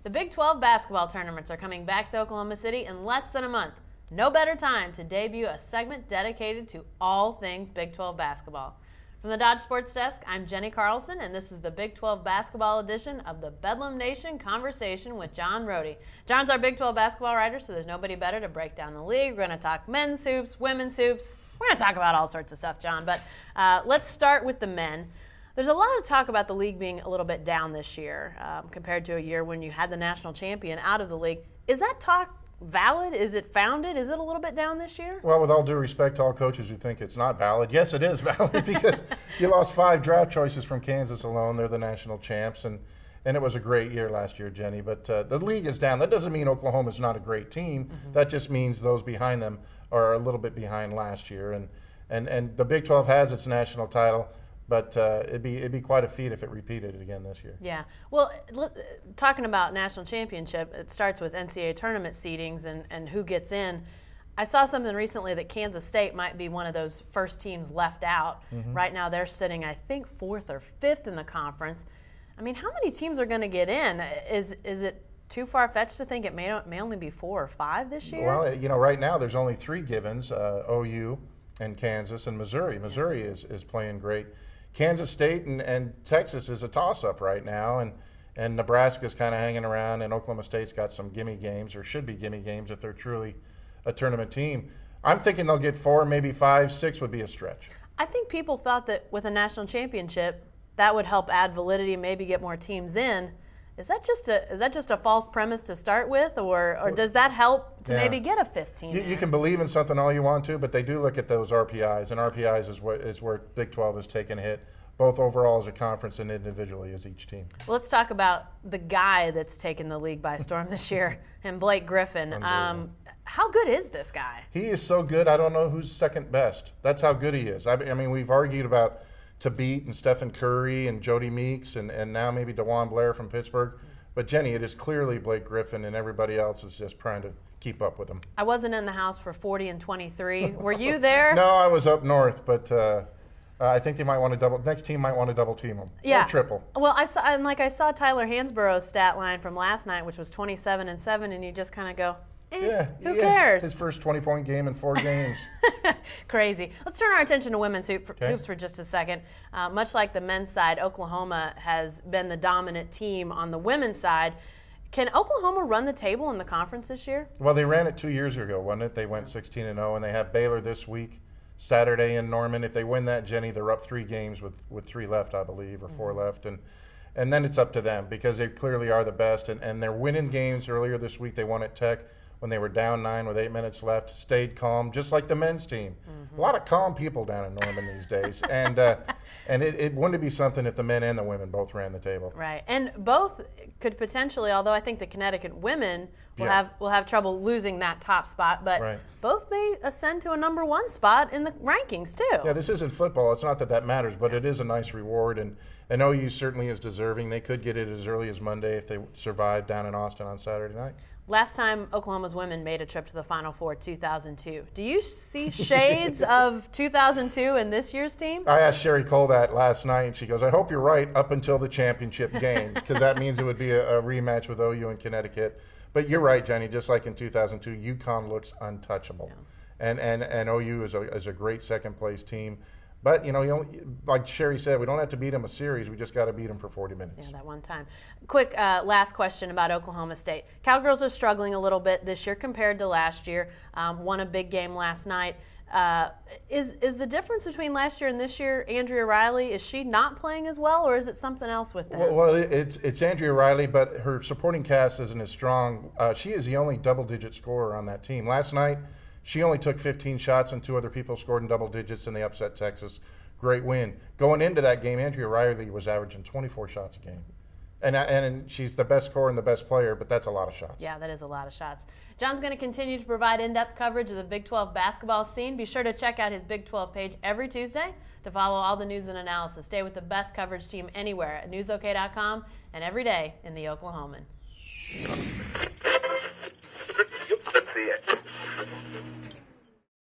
The Big 12 basketball tournaments are coming back to Oklahoma City in less than a month. No better time to debut a segment dedicated to all things Big 12 basketball. From the Dodge Sports Desk, I'm Jenny Carlson, and this is the Big 12 basketball edition of the Bedlam Nation Conversation with John Rohde. John's our Big 12 basketball writer, so there's nobody better to break down the league. We're going to talk men's hoops, women's hoops. We're going to talk about all sorts of stuff, John, but let's start with the men. There's a lot of talk about the league being a little bit down this year compared to a year when you had the national champion out of the league. Is that talk valid? Is it founded? Is it a little bit down this year? Well, with all due respect to all coaches who think it's not valid, yes, it is valid because you lost 5 draft choices from Kansas alone. They're the national champs, and it was a great year last year, Jenny. But the league is down. That doesn't mean Oklahoma's not a great team. Mm-hmm. That just means those behind them are a little bit behind last year. And the Big 12 has its national title. But it'd be quite a feat if it repeated it again this year. Yeah. Well, talking about national championship, it starts with NCAA tournament seedings and who gets in. I saw something recently that Kansas State might be one of those first teams left out. Mm-hmm. Right now they're sitting, I think, 4th or 5th in the conference. I mean, how many teams are going to get in? Is it too far-fetched to think it may only be 4 or 5 this year? Well, right now there's only 3 givens, OU and Kansas and Missouri. Missouri is playing great. Kansas State and Texas is a toss-up right now, and Nebraska's kind of hanging around, and Oklahoma State's got some gimme games, or should be gimme games if they're truly a tournament team. I'm thinking they'll get 4, maybe 5, 6 would be a stretch. I think people thought that with a national championship, that would help add validity, maybe get more teams in. Is that just a false premise to start with, or does that help to maybe get a 15? You can believe in something all you want to, but they do look at those RPIs, and RPIs is where Big 12 has taken a hit, both overall as a conference and individually as each team. Well, let's talk about the guy that's taken the league by storm this year, and Blake Griffin. How good is this guy? He is so good, I don't know who's second best. That's how good he is. I mean, we've argued about Tabit and Stephen Curry and Jody Meeks and now maybe DeJuan Blair from Pittsburgh. But, Jenny, it is clearly Blake Griffin, and everybody else is just trying to keep up with him. I wasn't in the house for 40 and 23. Were you there? No, I was up north, but I think they might want to next team might want to double team him. Yeah. Or triple. Well, I saw Tyler Hansborough's stat line from last night, which was 27 and 7, and you just kind of go, who cares? His first 20-point game in 4 games. Crazy. Let's turn our attention to women's hoops for just a second. Much like the men's side, Oklahoma has been the dominant team on the women's side. Can Oklahoma run the table in the conference this year? Well, they ran it 2 years ago, wasn't it? They went 16-0, and they have Baylor this week, Saturday in Norman. If they win that, Jenny, they're up 3 games with 3 left, I believe, or 4 left. And then it's up to them because they clearly are the best. And they're winning games. Earlier this week, they won at Tech when they were down 9 with 8 minutes left, stayed calm, just like the men's team. Mm-hmm. A lot of calm people down in Norman these days. And it wouldn't be something if the men and the women both ran the table. Right. And both could potentially, although I think the Connecticut women will have trouble losing that top spot, but both may ascend to a number 1 spot in the rankings too. Yeah, this isn't football. It's not that matters, but it is a nice reward. And OU certainly is deserving. They could get it as early as Monday if they survive down in Austin on Saturday night. Last time Oklahoma's women made a trip to the Final Four, 2002. Do you see shades of 2002 in this year's team? I asked Sherry Cole that last night, and she goes, I hope you're right up until the championship game, because that means it would be a rematch with OU and Connecticut. But you're right, Jenny, just like in 2002, UConn looks untouchable. Yeah. And OU is a great second-place team. But, like Sherry said, we don't have to beat them a series. We just got to beat them for 40 minutes. Yeah, that one time. Quick last question about Oklahoma State. Cowgirls are struggling a little bit this year compared to last year. Won a big game last night. Is the difference between last year and this year Andrea Riley? Is she not playing as well, or is it something else with them? Well, it's Andrea Riley, but her supporting cast isn't as strong. She is the only double-digit scorer on that team. Last night, she only took 15 shots, and 2 other people scored in double digits, and they upset Texas. Great win. Going into that game, Andrea Riley was averaging 24 shots a game. And she's the best scorer and the best player, but that's a lot of shots. Yeah, that is a lot of shots. John's going to continue to provide in-depth coverage of the Big 12 basketball scene. Be sure to check out his Big 12 page every Tuesday to follow all the news and analysis. Stay with the best coverage team anywhere at newsok.com and every day in the Oklahoman. Let's see it.